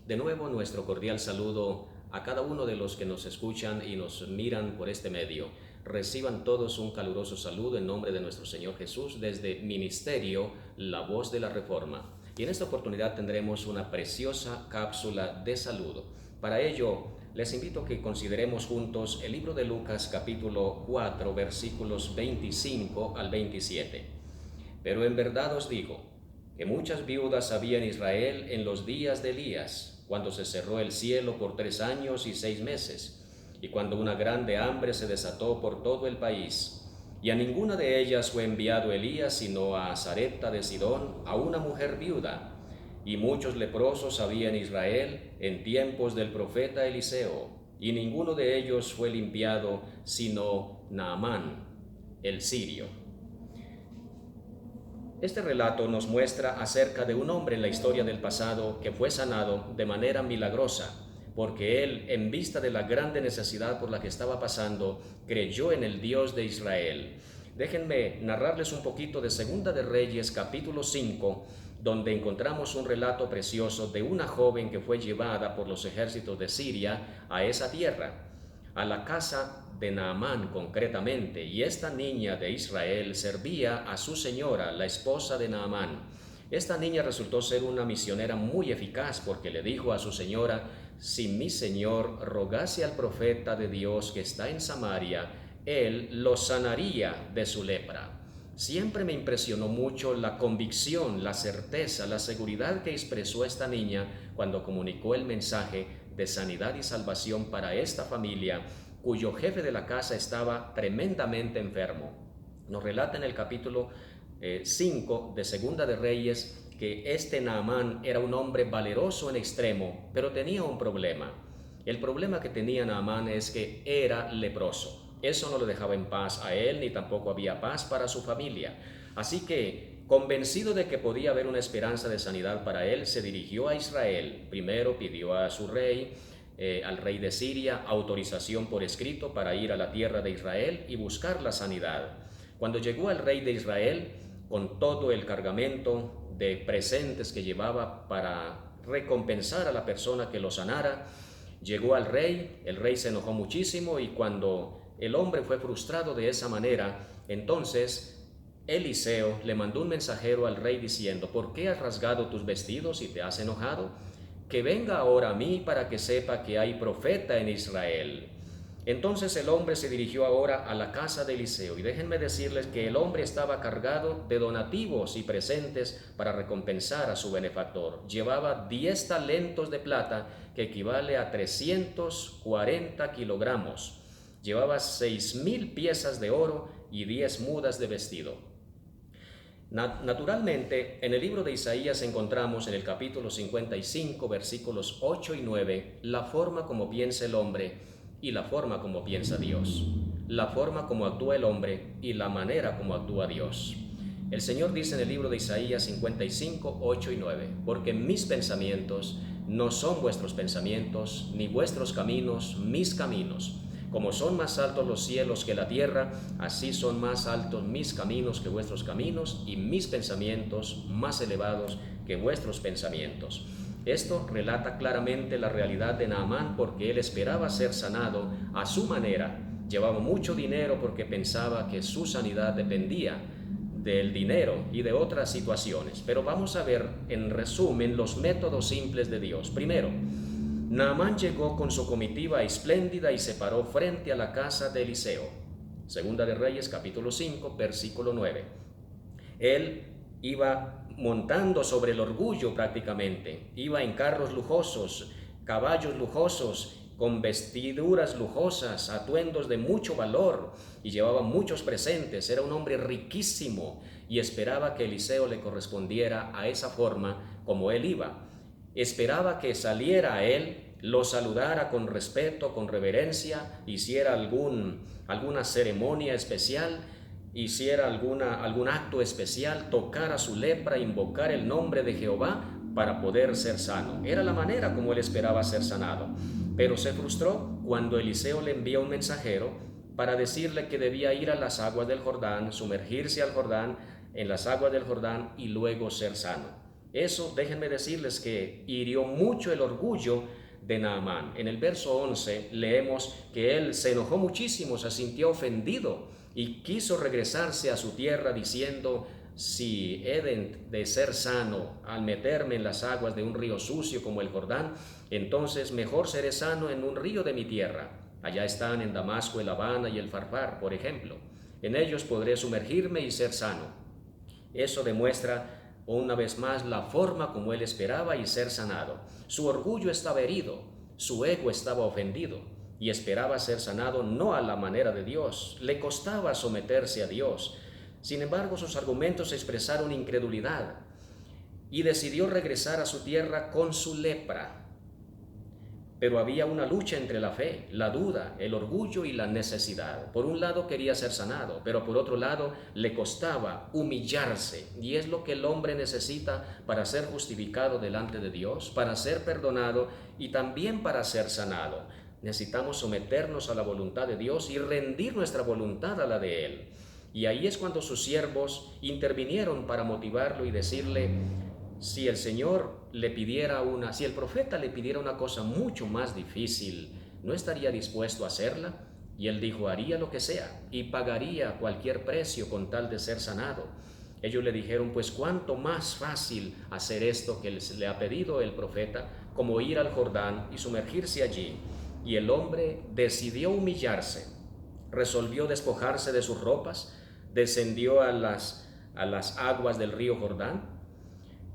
De nuevo nuestro cordial saludo a cada uno de los que nos escuchan y nos miran por este medio. Reciban todos un caluroso saludo en nombre de nuestro Señor Jesús desde Ministerio La Voz de la Reforma. Y en esta oportunidad tendremos una preciosa cápsula de saludo. Para ello, les invito a que consideremos juntos el libro de Lucas capítulo 4 versículos 25 al 27. Pero en verdad os digo que muchas viudas había en Israel en los días de Elías, cuando se cerró el cielo por 3 años y 6 meses, y cuando una grande hambre se desató por todo el país. Y a ninguna de ellas fue enviado Elías, sino a Sarepta de Sidón, a una mujer viuda. Y muchos leprosos había en Israel en tiempos del profeta Eliseo, y ninguno de ellos fue limpiado, sino Naamán, el sirio. Este relato nos muestra acerca de un hombre en la historia del pasado que fue sanado de manera milagrosa, porque él, en vista de la grande necesidad por la que estaba pasando, creyó en el Dios de Israel. Déjenme narrarles un poquito de Segunda de Reyes, capítulo 5, donde encontramos un relato precioso de una joven que fue llevada por los ejércitos de Siria a esa tierra, a la casa de Naamán concretamente, y esta niña de Israel servía a su señora, la esposa de Naamán. Esta niña resultó ser una misionera muy eficaz porque le dijo a su señora: si mi señor rogase al profeta de Dios que está en Samaria, él lo sanaría de su lepra. Siempre me impresionó mucho la convicción, la certeza, la seguridad que expresó esta niña cuando comunicó el mensaje de sanidad y salvación para esta familia, cuyo jefe de la casa estaba tremendamente enfermo. Nos relata en el capítulo 5 de Segunda de Reyes que este Naamán era un hombre valeroso en extremo, pero tenía un problema. El problema que tenía Naamán es que era leproso. Eso no lo dejaba en paz a él, ni tampoco había paz para su familia. Así que, convencido de que podía haber una esperanza de sanidad para él, se dirigió a Israel. Primero pidió a su rey, al rey de Siria, autorización por escrito para ir a la tierra de Israel y buscar la sanidad. Cuando llegó al rey de Israel, con todo el cargamento de presentes que llevaba para recompensar a la persona que lo sanara, llegó al rey. El rey se enojó muchísimo, y cuando el hombre fue frustrado de esa manera, entonces Eliseo le mandó un mensajero al rey diciendo: ¿por qué has rasgado tus vestidos y te has enojado? Que venga ahora a mí para que sepa que hay profeta en Israel. Entonces el hombre se dirigió ahora a la casa de Eliseo, y déjenme decirles que el hombre estaba cargado de donativos y presentes para recompensar a su benefactor. Llevaba 10 talentos de plata, que equivale a 340 kilogramos. Llevaba 6,000 piezas de oro y 10 mudas de vestido. Naturalmente, en el libro de Isaías encontramos en el capítulo 55, versículos 8 y 9, la forma como piensa el hombre y la forma como piensa Dios, la forma como actúa el hombre y la manera como actúa Dios. El Señor dice en el libro de Isaías 55, 8 y 9, porque mis pensamientos no son vuestros pensamientos, ni vuestros caminos mis caminos. Como son más altos los cielos que la tierra, así son más altos mis caminos que vuestros caminos, y mis pensamientos más elevados que vuestros pensamientos. Esto relata claramente la realidad de Naamán, porque él esperaba ser sanado a su manera. Llevaba mucho dinero porque pensaba que su sanidad dependía del dinero y de otras situaciones. Pero vamos a ver en resumen los métodos simples de Dios. Primero, Naamán llegó con su comitiva espléndida y se paró frente a la casa de Eliseo. Segunda de Reyes, capítulo 5, versículo 9. Él iba montando sobre el orgullo prácticamente. Iba en carros lujosos, caballos lujosos, con vestiduras lujosas, atuendos de mucho valor, y llevaba muchos presentes. Era un hombre riquísimo y esperaba que Eliseo le correspondiera a esa forma como él iba. Esperaba que saliera a él, lo saludara con respeto, con reverencia, hiciera alguna ceremonia especial, hiciera algún acto especial, tocara su lepra, invocar el nombre de Jehová para poder ser sano. Era la manera como él esperaba ser sanado. Pero se frustró cuando Eliseo le envía un mensajero para decirle que debía ir a las aguas del Jordán, sumergirse al Jordán, en las aguas del Jordán, y luego ser sano. Eso, déjenme decirles que hirió mucho el orgullo de Naamán. En el verso 11 leemos que él se enojó muchísimo, se sintió ofendido y quiso regresarse a su tierra diciendo: si he de ser sano al meterme en las aguas de un río sucio como el Jordán, entonces mejor seré sano en un río de mi tierra. Allá están en Damasco el Habana y el Farfar, por ejemplo. En ellos podré sumergirme y ser sano. Eso demuestra una vez más la forma como él esperaba y ser sanado. Su orgullo estaba herido, su ego estaba ofendido y esperaba ser sanado no a la manera de Dios. Le costaba someterse a Dios. Sin embargo, sus argumentos expresaron incredulidad y decidió regresar a su tierra con su lepra. Pero había una lucha entre la fe, la duda, el orgullo y la necesidad. Por un lado quería ser sanado, pero por otro lado le costaba humillarse. Y es lo que el hombre necesita para ser justificado delante de Dios, para ser perdonado y también para ser sanado. Necesitamos someternos a la voluntad de Dios y rendir nuestra voluntad a la de Él. Y ahí es cuando sus siervos intervinieron para motivarlo y decirle: si el si el profeta le pidiera una cosa mucho más difícil, ¿no estaría dispuesto a hacerla? Y él dijo: haría lo que sea y pagaría cualquier precio con tal de ser sanado. Ellos le dijeron: pues cuánto más fácil hacer esto que le ha pedido el profeta, como ir al Jordán y sumergirse allí. Y el hombre decidió humillarse, resolvió despojarse de sus ropas, descendió a las aguas del río Jordán,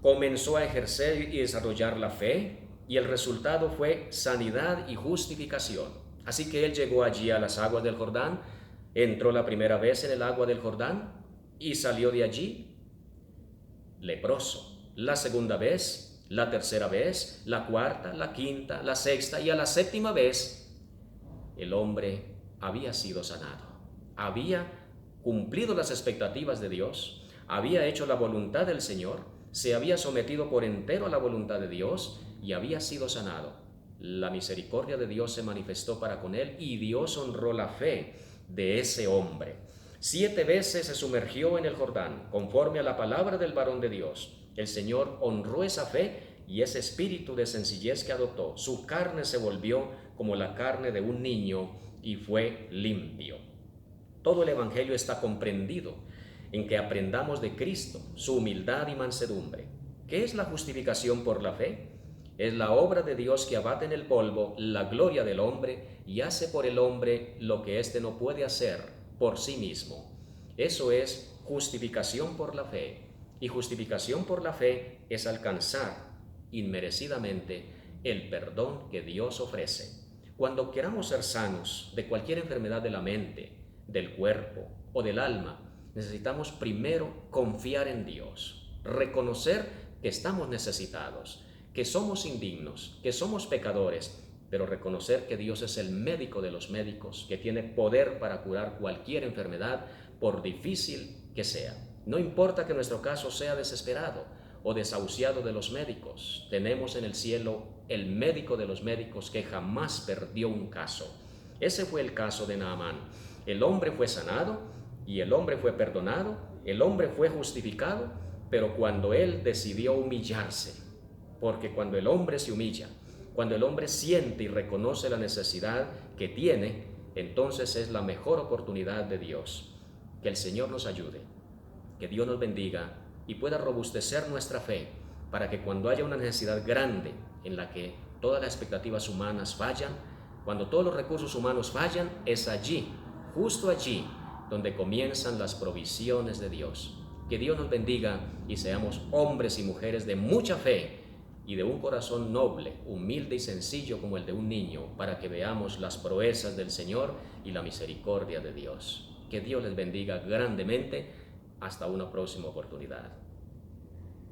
comenzó a ejercer y desarrollar la fe, y el resultado fue sanidad y justificación. Así que él llegó allí a las aguas del Jordán, entró la primera vez en el agua del Jordán y salió de allí leproso. La segunda vez, la tercera vez, la cuarta, la quinta, la sexta y a la séptima vez el hombre había sido sanado. Había cumplido las expectativas de Dios, había hecho la voluntad del Señor, se había sometido por entero a la voluntad de Dios y había sido sanado. La misericordia de Dios se manifestó para con él y Dios honró la fe de ese hombre. 7 veces se sumergió en el Jordán, conforme a la palabra del varón de Dios. El Señor honró esa fe y ese espíritu de sencillez que adoptó. Su carne se volvió como la carne de un niño y fue limpio. Todo el Evangelio está comprendido en que aprendamos de Cristo, su humildad y mansedumbre. ¿Qué es la justificación por la fe? Es la obra de Dios que abate en el polvo la gloria del hombre y hace por el hombre lo que éste no puede hacer por sí mismo. Eso es justificación por la fe. Y justificación por la fe es alcanzar inmerecidamente el perdón que Dios ofrece. Cuando queramos ser sanos de cualquier enfermedad de la mente, del cuerpo o del alma, necesitamos primero confiar en Dios, reconocer que estamos necesitados, que somos indignos, que somos pecadores, pero reconocer que Dios es el médico de los médicos, que tiene poder para curar cualquier enfermedad, por difícil que sea. No importa que nuestro caso sea desesperado o desahuciado de los médicos, tenemos en el cielo el médico de los médicos que jamás perdió un caso. Ese fue el caso de Naamán. El hombre fue sanado y el hombre fue perdonado, el hombre fue justificado, pero cuando él decidió humillarse, porque cuando el hombre se humilla, cuando el hombre siente y reconoce la necesidad que tiene, entonces es la mejor oportunidad de Dios. Que el Señor nos ayude, que Dios nos bendiga y pueda robustecer nuestra fe para que cuando haya una necesidad grande en la que todas las expectativas humanas fallan, cuando todos los recursos humanos fallan, es allí, justo allí, donde comienzan las provisiones de Dios. Que Dios nos bendiga y seamos hombres y mujeres de mucha fe y de un corazón noble, humilde y sencillo como el de un niño, para que veamos las proezas del Señor y la misericordia de Dios. Que Dios les bendiga grandemente. Hasta una próxima oportunidad.